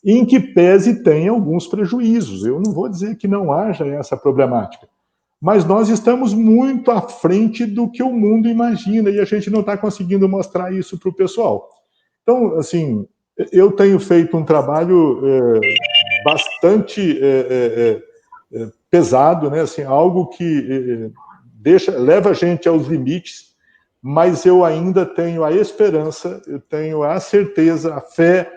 em que pese tem alguns prejuízos. Eu não vou dizer que não haja essa problemática, mas nós estamos muito à frente do que o mundo imagina e a gente não está conseguindo mostrar isso para o pessoal. Então, assim, eu tenho feito um trabalho bastante pesado, né? Assim, algo que leva a gente aos limites, mas eu ainda tenho a esperança, eu tenho a certeza, a fé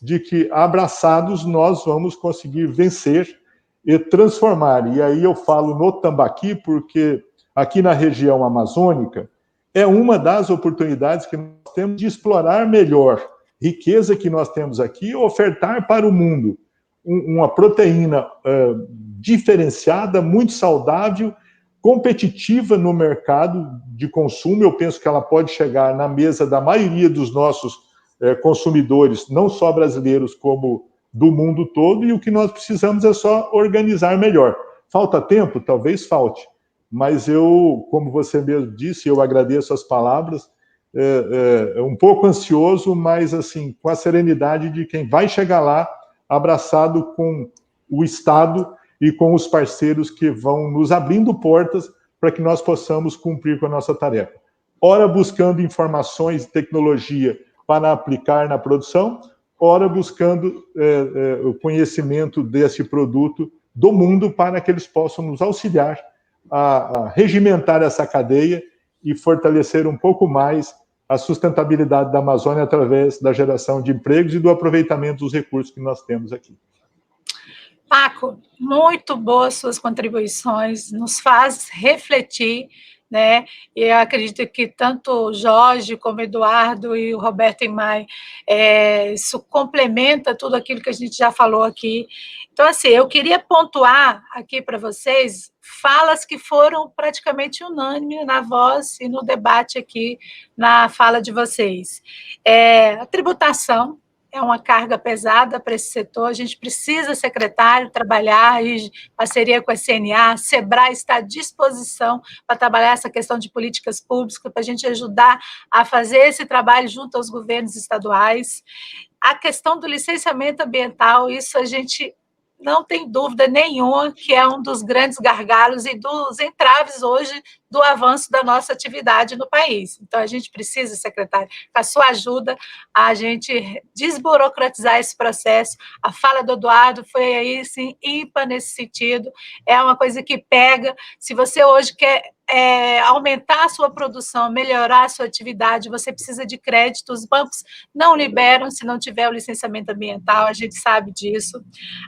de que, abraçados, nós vamos conseguir vencer e transformar. E aí eu falo no tambaqui, porque aqui na região amazônica é uma das oportunidades que nós temos de explorar melhor riqueza que nós temos aqui e ofertar para o mundo uma proteína diferenciada, muito saudável, competitiva no mercado de consumo. Eu penso que ela pode chegar na mesa da maioria dos nossos consumidores, não só brasileiros, como do mundo todo, e o que nós precisamos é só organizar melhor. Falta tempo? Talvez falte, mas eu, como você mesmo disse, eu agradeço as palavras, um pouco ansioso, mas assim, com a serenidade de quem vai chegar lá, abraçado com o Estado e com os parceiros que vão nos abrindo portas para que nós possamos cumprir com a nossa tarefa. Ora buscando informações e tecnologia para aplicar na produção, ora buscando o conhecimento desse produto do mundo para que eles possam nos auxiliar a regimentar essa cadeia e fortalecer um pouco mais a sustentabilidade da Amazônia através da geração de empregos e do aproveitamento dos recursos que nós temos aqui. Paco, muito boas suas contribuições, nos faz refletir, né? E eu acredito que tanto o Jorge como o Eduardo e o Roberto Imai, isso complementa tudo aquilo que a gente já falou aqui. Então, assim, eu queria pontuar aqui para vocês falas que foram praticamente unânimes na voz e no debate aqui na fala de vocês. A tributação é uma carga pesada para esse setor, a gente precisa, secretário, trabalhar em parceria com a CNA, a SEBRAE está à disposição para trabalhar essa questão de políticas públicas, para a gente ajudar a fazer esse trabalho junto aos governos estaduais. A questão do licenciamento ambiental, isso a gente não tem dúvida nenhuma que é um dos grandes gargalos e dos entraves hoje do avanço da nossa atividade no país. Então, a gente precisa, secretário, com a sua ajuda, a gente desburocratizar esse processo. A fala do Eduardo foi aí, sim, ímpar nesse sentido. É uma coisa que pega. Se você hoje quer aumentar a sua produção, melhorar a sua atividade, você precisa de crédito. Os bancos não liberam se não tiver o licenciamento ambiental, a gente sabe disso.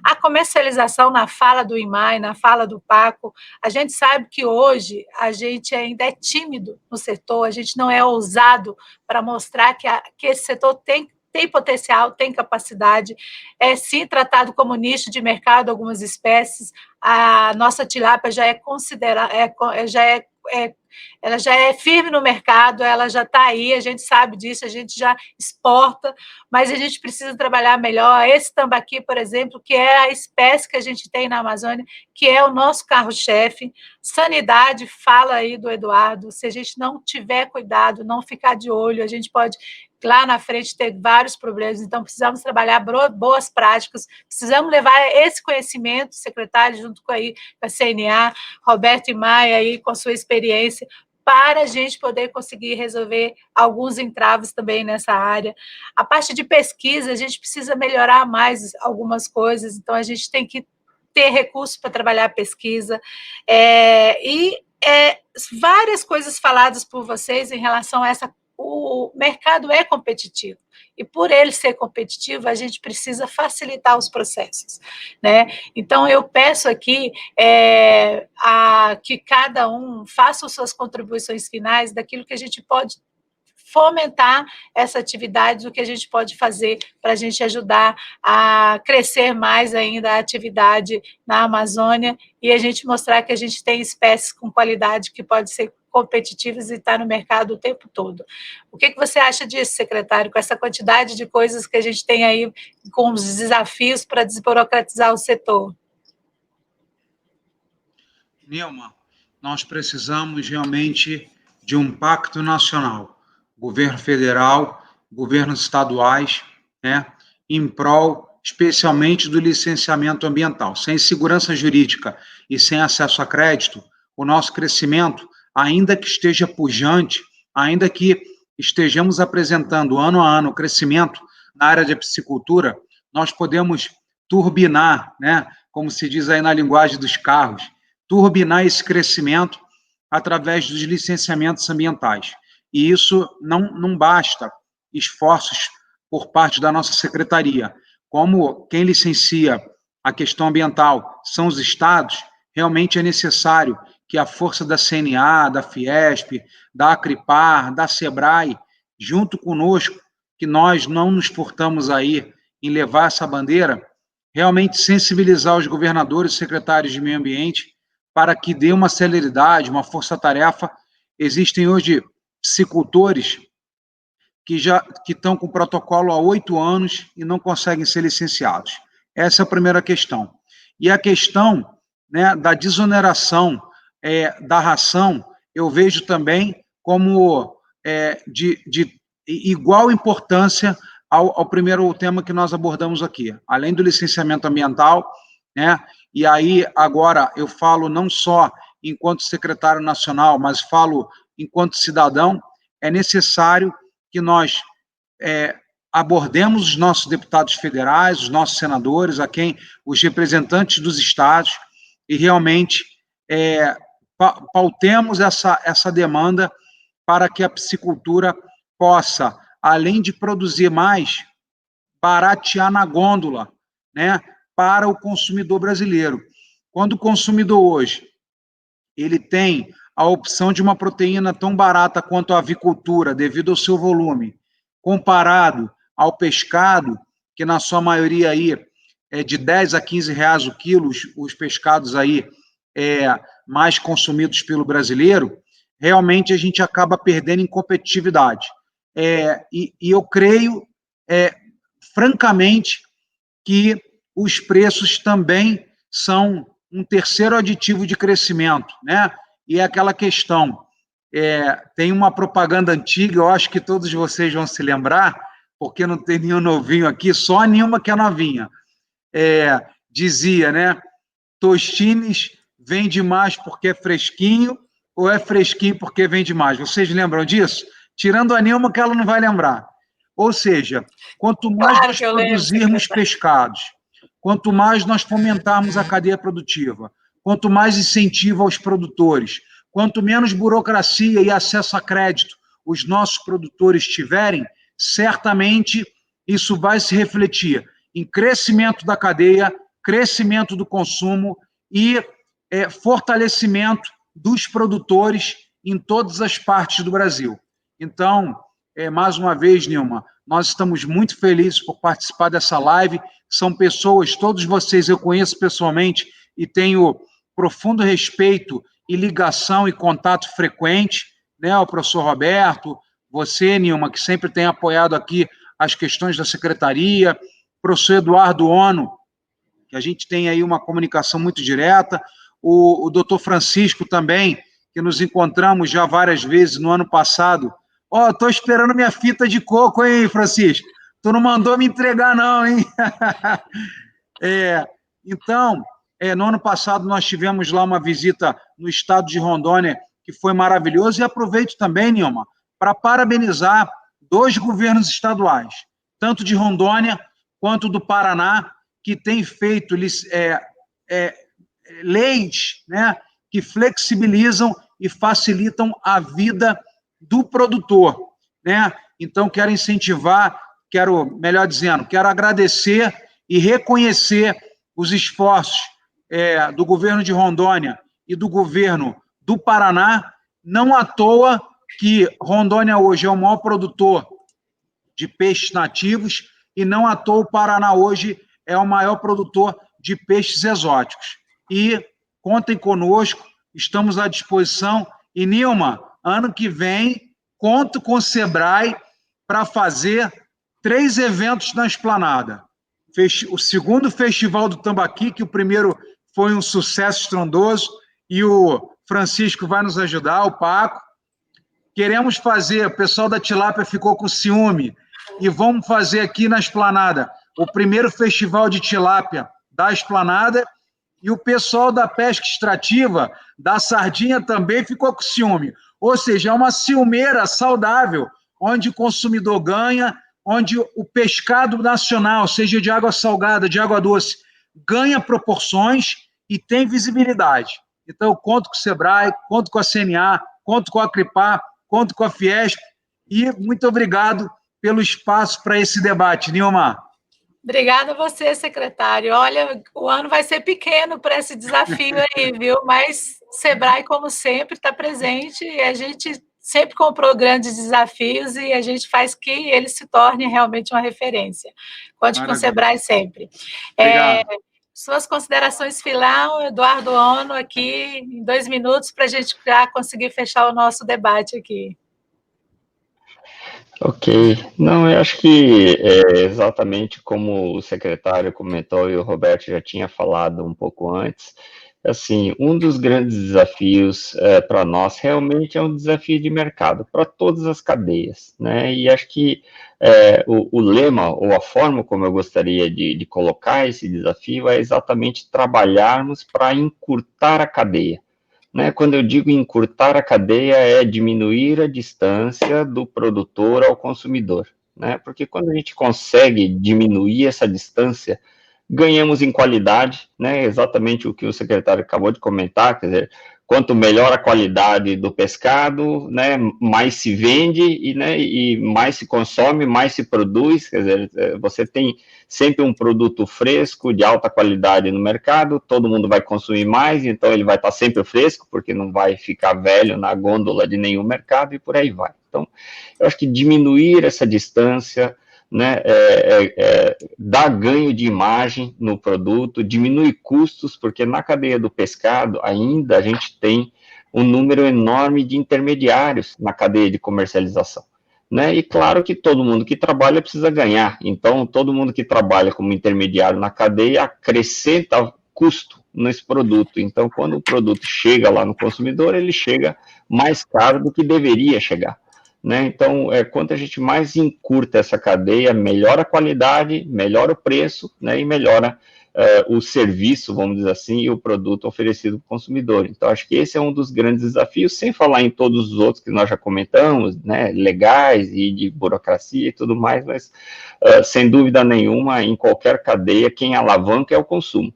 A comercialização, na fala do Imai, na fala do Paco, a gente sabe que hoje a gente ainda é tímido no setor, a gente não é ousado para mostrar que esse setor tem potencial, tem capacidade, é sim tratado como nicho de mercado algumas espécies. A nossa tilápia já é considerada, ela já é firme no mercado, ela já está aí, a gente sabe disso, a gente já exporta, mas a gente precisa trabalhar melhor. Esse tambaqui, por exemplo, que é a espécie que a gente tem na Amazônia, que é o nosso carro-chefe. Sanidade, fala aí do Eduardo, se a gente não tiver cuidado, não ficar de olho, a gente pode lá na frente ter vários problemas, então precisamos trabalhar boas práticas, precisamos levar esse conhecimento, secretário, junto com a CNA, Roberto Imai, aí, com a sua experiência, para a gente poder conseguir resolver alguns entraves também nessa área. A parte de pesquisa, a gente precisa melhorar mais algumas coisas, então a gente tem que ter recursos para trabalhar a pesquisa, várias coisas faladas por vocês em relação a essa. O mercado é competitivo, e por ele ser competitivo, a gente precisa facilitar os processos, né? Então, eu peço aqui que cada um faça as suas contribuições finais daquilo que a gente pode fomentar essa atividade, o que a gente pode fazer para a gente ajudar a crescer mais ainda a atividade na Amazônia e a gente mostrar que a gente tem espécies com qualidade que pode ser competitivas e estar no mercado o tempo todo. O que você acha disso, secretário, com essa quantidade de coisas que a gente tem aí, com os desafios para desburocratizar o setor? Nilma, nós precisamos realmente de um pacto nacional, governo federal, governos estaduais, né, em prol, especialmente do licenciamento ambiental. Sem segurança jurídica e sem acesso a crédito, o nosso crescimento, ainda que esteja pujante, ainda que estejamos apresentando ano a ano crescimento na área de piscicultura, nós podemos turbinar, né, como se diz aí na linguagem dos carros, turbinar esse crescimento através dos licenciamentos ambientais. E isso não basta esforços por parte da nossa secretaria. Como quem licencia a questão ambiental são os estados, realmente é necessário que a força da CNA, da Fiesp, da Acripar, da Sebrae, junto conosco, que nós não nos furtamos aí em levar essa bandeira, realmente sensibilizar os governadores e secretários de meio ambiente para que dê uma celeridade, uma força-tarefa. Existem hoje piscicultores que estão com protocolo há 8 anos e não conseguem ser licenciados. Essa é a primeira questão. E a questão, né, da desoneração da ração, eu vejo também como de igual importância ao primeiro tema que nós abordamos aqui, além do licenciamento ambiental, né? E aí agora eu falo não só enquanto secretário nacional, mas falo enquanto cidadão. É necessário que nós abordemos os nossos deputados federais, os nossos senadores, os representantes dos estados, e realmente pautemos essa demanda para que a piscicultura possa, além de produzir mais, baratear na gôndola, né, para o consumidor brasileiro. Quando o consumidor hoje ele tem a opção de uma proteína tão barata quanto a avicultura, devido ao seu volume, comparado ao pescado, que na sua maioria aí é de 10 a 15 reais o quilo, os pescados aí mais consumidos pelo brasileiro, realmente a gente acaba perdendo em competitividade. E eu creio, francamente, que os preços também são um terceiro aditivo de crescimento, né? E é aquela questão, tem uma propaganda antiga, eu acho que todos vocês vão se lembrar, porque não tem nenhum novinho aqui, só a Nilma que é novinha. Dizia, né? Tostines vende mais porque é fresquinho, ou é fresquinho porque vende mais? Vocês lembram disso? Tirando a Nilma, que ela não vai lembrar. Ou seja, quanto mais nós produzirmos pescados, quanto mais nós fomentarmos a cadeia produtiva, quanto mais incentivo aos produtores, quanto menos burocracia e acesso a crédito os nossos produtores tiverem, certamente isso vai se refletir em crescimento da cadeia, crescimento do consumo e fortalecimento dos produtores em todas as partes do Brasil. Então, mais uma vez, Nilma, nós estamos muito felizes por participar dessa live. São pessoas, todos vocês eu conheço pessoalmente e tenho profundo respeito e ligação e contato frequente, né? O professor Roberto, você, Nilma, que sempre tem apoiado aqui as questões da secretaria, o professor Eduardo Ono, que a gente tem aí uma comunicação muito direta, o doutor Francisco também, que nos encontramos já várias vezes no ano passado. Estou esperando minha fita de coco, hein, Francisco? Tu não mandou me entregar, não, hein? Então, no ano passado nós tivemos lá uma visita no estado de Rondônia, que foi maravilhoso, e aproveito também, Nilma, para parabenizar 2 governos estaduais, tanto de Rondônia quanto do Paraná, que têm feito leis, né, que flexibilizam e facilitam a vida do produtor, né? Então, quero incentivar, melhor dizendo, quero agradecer e reconhecer os esforços do governo de Rondônia e do governo do Paraná. Não à toa que Rondônia hoje é o maior produtor de peixes nativos e não à toa o Paraná hoje é o maior produtor de peixes exóticos. E contem conosco, estamos à disposição. E, Nilma, ano que vem, conto com o Sebrae para fazer 3 eventos na Esplanada. O segundo Festival do Tambaqui, que o primeiro foi um sucesso estrondoso, e o Francisco vai nos ajudar, o Paco. queremos fazer, o pessoal da tilápia ficou com ciúme, e vamos fazer aqui na Esplanada o primeiro festival de tilápia da Esplanada, e o pessoal da pesca extrativa, da sardinha também ficou com ciúme. Ou seja, é uma ciumeira saudável, onde o consumidor ganha, onde o pescado nacional, seja de água salgada, de água doce, ganha proporções e tem visibilidade. Então, eu conto com o SEBRAE, conto com a CNA, conto com a Cripar, conto com a Fiesp, e muito obrigado pelo espaço para esse debate, Nilma. Obrigada a você, secretário. Olha, o ano vai ser pequeno para esse desafio aí, viu? Mas SEBRAE, como sempre, está presente e a gente sempre comprou grandes desafios e a gente faz que ele se torne realmente uma referência. Conte com o SEBRAE sempre. Suas considerações final, Eduardo Ono, aqui em 2 minutos, para a gente já conseguir fechar o nosso debate aqui. Ok. Não, eu acho que é exatamente como o secretário comentou e o Roberto já tinha falado um pouco antes, assim, um dos grandes desafios para nós realmente é um desafio de mercado, para todas as cadeias, né? E acho que o lema, ou a forma como eu gostaria de colocar esse desafio é exatamente trabalharmos para encurtar a cadeia. Né, quando eu digo encurtar a cadeia, é diminuir a distância do produtor ao consumidor, né, porque quando a gente consegue diminuir essa distância, ganhamos em qualidade, né, exatamente o que o secretário acabou de comentar, quer dizer, quanto melhor a qualidade do pescado, né, mais se vende e mais se consome, mais se produz, quer dizer, você tem sempre um produto fresco, de alta qualidade no mercado, todo mundo vai consumir mais, então ele vai estar sempre fresco, porque não vai ficar velho na gôndola de nenhum mercado e por aí vai. Então, eu acho que diminuir essa distância, né, dá ganho de imagem no produto, diminui custos, porque na cadeia do pescado ainda a gente tem um número enorme de intermediários na cadeia de comercialização, né, e claro que todo mundo que trabalha precisa ganhar, então todo mundo que trabalha como intermediário na cadeia acrescenta custo nesse produto, então quando o produto chega lá no consumidor, ele chega mais caro do que deveria chegar. Né? Então, quanto a gente mais encurta essa cadeia, melhora a qualidade, melhora o preço, né? E melhora o serviço, vamos dizer assim, e o produto oferecido para o consumidor. Então, acho que esse é um dos grandes desafios, sem falar em todos os outros que nós já comentamos, né? Legais e de burocracia e tudo mais, mas, sem dúvida nenhuma, em qualquer cadeia, quem alavanca é o consumo.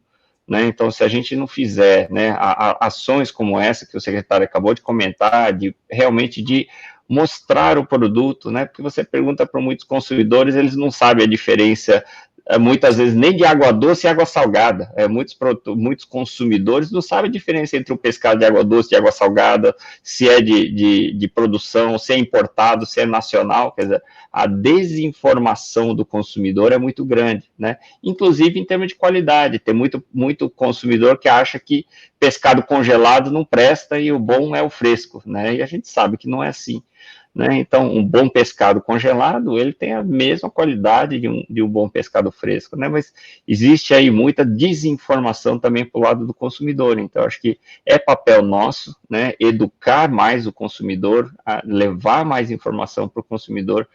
Né? Então, se a gente não fizer, né, ações como essa que o secretário acabou de comentar, realmente de mostrar o produto, né? Porque você pergunta para muitos consumidores, eles não sabem a diferença, muitas vezes, nem de água doce e água salgada. Muitos consumidores não sabem a diferença entre o pescado de água doce e água salgada, se é de produção, se é importado, se é nacional. Quer dizer, a desinformação do consumidor é muito grande, né? Inclusive em termos de qualidade. Tem muito consumidor que acha que pescado congelado não presta e o bom é o fresco, né? E a gente sabe que não é assim. Né? Então, um bom pescado congelado, ele tem a mesma qualidade de um bom pescado fresco, né? Mas existe aí muita desinformação também para o lado do consumidor, então acho que é papel nosso, né, educar mais o consumidor, levar mais informação para o consumidor,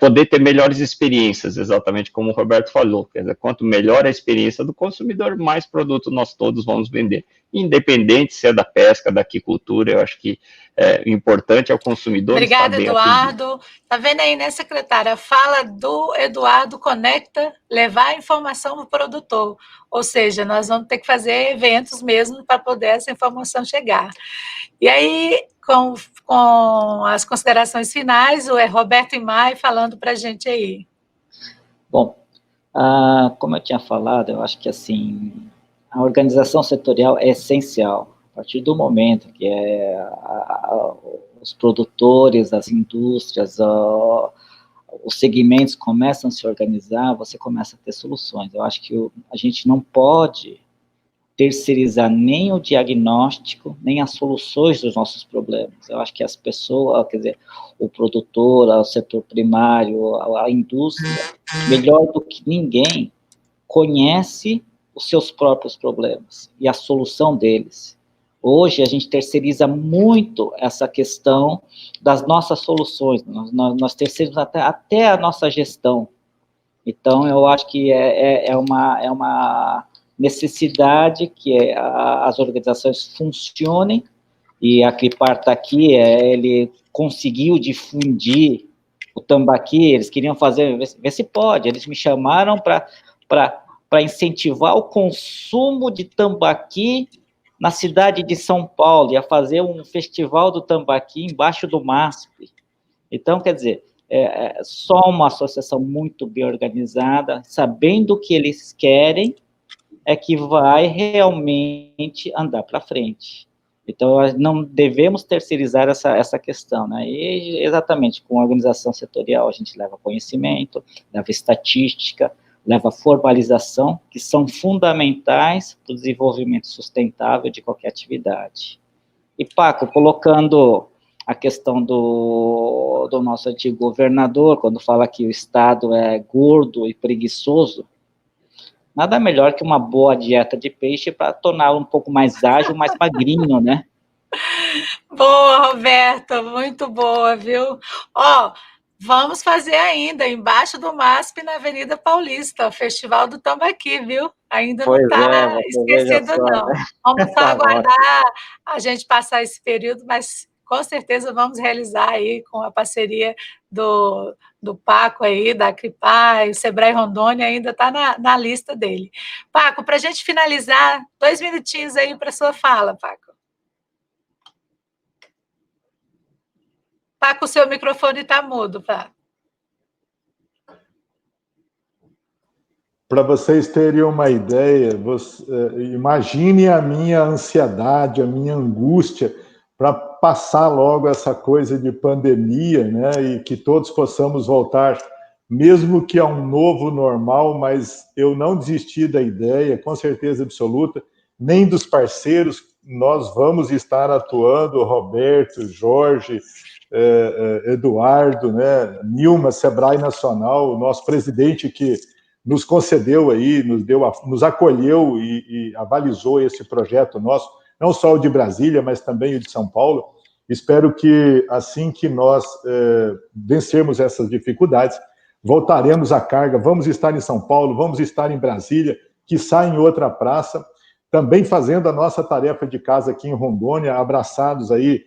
poder ter melhores experiências, exatamente como o Roberto falou, quer dizer, quanto melhor a experiência do consumidor, mais produto nós todos vamos vender, independente se é da pesca, da aquicultura, eu acho que o importante é o consumidor. Obrigada, Eduardo. Está vendo aí, né, secretária? Fala do Eduardo Conecta, levar a informação para o produtor. Ou seja, nós vamos ter que fazer eventos mesmo para poder essa informação chegar. E aí, com as considerações finais, o Roberto Imai falando para a gente aí. Bom, como eu tinha falado, eu acho que assim, a organização setorial é essencial. A partir do momento que os produtores, as indústrias, os segmentos começam a se organizar, você começa a ter soluções. Eu acho que a gente não pode terceirizar nem o diagnóstico, nem as soluções dos nossos problemas. Eu acho que as pessoas, quer dizer, o produtor, o setor primário, a indústria, melhor do que ninguém, conhece os seus próprios problemas e a solução deles. Hoje, a gente terceiriza muito essa questão das nossas soluções, nós terceirizamos até a nossa gestão. Então, eu acho que é uma necessidade que as organizações funcionem, e a Cripar está aqui, ele conseguiu difundir o tambaqui, eles queriam fazer, ver se pode, eles me chamaram para incentivar o consumo de tambaqui na cidade de São Paulo, ia fazer um festival do tambaqui embaixo do MASP. Então, quer dizer, só uma associação muito bem organizada, sabendo o que eles querem, é que vai realmente andar para frente. Então, não devemos terceirizar essa questão, né? E, exatamente, com a organização setorial, a gente leva conhecimento, leva estatística, leva formalização, que são fundamentais para o desenvolvimento sustentável de qualquer atividade. E, Paco, colocando a questão do nosso antigo governador, quando fala que o Estado é gordo e preguiçoso, nada melhor que uma boa dieta de peixe para torná-lo um pouco mais ágil, mais magrinho, né? Boa, Roberto, muito boa, viu? Ó, vamos fazer ainda, embaixo do MASP, na Avenida Paulista, o Festival do Tambaqui, viu? Ainda não está esquecido, não. Vamos só aguardar a gente passar esse período, mas com certeza vamos realizar aí com a parceria do Paco aí, da Cripar, o Sebrae Rondônia ainda está na lista dele. Paco, para a gente finalizar, 2 minutinhos aí para a sua fala, Paco. Paco, o seu microfone está mudo, Paco. Para vocês terem uma ideia, imagine a minha ansiedade, a minha angústia para passar logo essa coisa de pandemia, né, e que todos possamos voltar, mesmo que a um novo normal, mas eu não desisti da ideia, com certeza absoluta, nem dos parceiros, nós vamos estar atuando, Roberto, Jorge, Eduardo, né, Nilma, Sebrae Nacional, o nosso presidente que nos concedeu aí, nos acolheu e avalizou esse projeto nosso, não só o de Brasília, mas também o de São Paulo. Espero que, assim que nós vencermos essas dificuldades, voltaremos à carga, vamos estar em São Paulo, vamos estar em Brasília, quiçá em outra praça, também fazendo a nossa tarefa de casa aqui em Rondônia, abraçados aí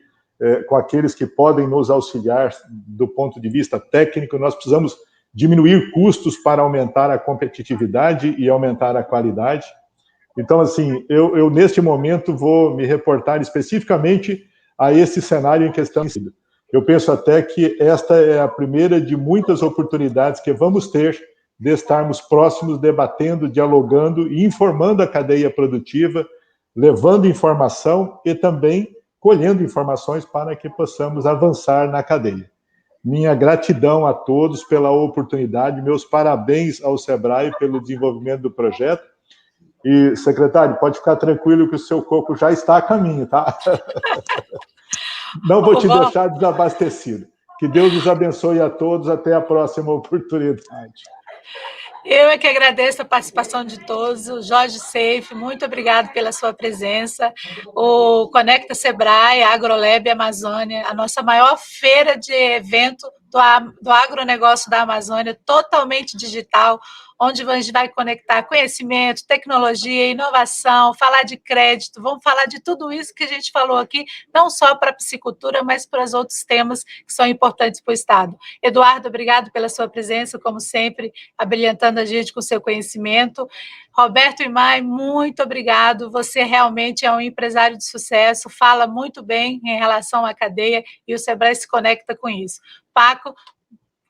com aqueles que podem nos auxiliar do ponto de vista técnico. Nós precisamos diminuir custos para aumentar a competitividade e aumentar a qualidade. Então, assim, eu neste momento vou me reportar especificamente a esse cenário em questão. Eu penso até que esta é a primeira de muitas oportunidades que vamos ter de estarmos próximos, debatendo, dialogando e informando a cadeia produtiva, levando informação e também colhendo informações para que possamos avançar na cadeia. Minha gratidão a todos pela oportunidade, meus parabéns ao Sebrae pelo desenvolvimento do projeto. E, secretário, pode ficar tranquilo que o seu coco já está a caminho, tá? Não vou te deixar desabastecido. Que Deus os abençoe a todos. Até a próxima oportunidade. Eu é que agradeço a participação de todos. O Jorge Seife, muito obrigado pela sua presença. O Conecta Sebrae, a AgroLab Amazônia, a nossa maior feira de evento do agronegócio da Amazônia, totalmente digital, onde a gente vai conectar conhecimento, tecnologia, inovação, falar de crédito, vamos falar de tudo isso que a gente falou aqui, não só para a piscicultura, mas para os outros temas que são importantes para o Estado. Eduardo, obrigado pela sua presença, como sempre, abrilhantando a gente com seu conhecimento. Roberto Imai, muito obrigado, você realmente é um empresário de sucesso, fala muito bem em relação à cadeia e o Sebrae se conecta com isso. Paco,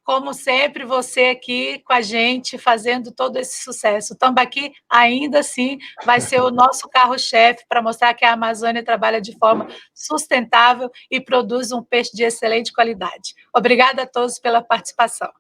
como sempre, você aqui com a gente, fazendo todo esse sucesso. O Tambaqui, ainda assim, vai ser o nosso carro-chefe para mostrar que a Amazônia trabalha de forma sustentável e produz um peixe de excelente qualidade. Obrigada a todos pela participação.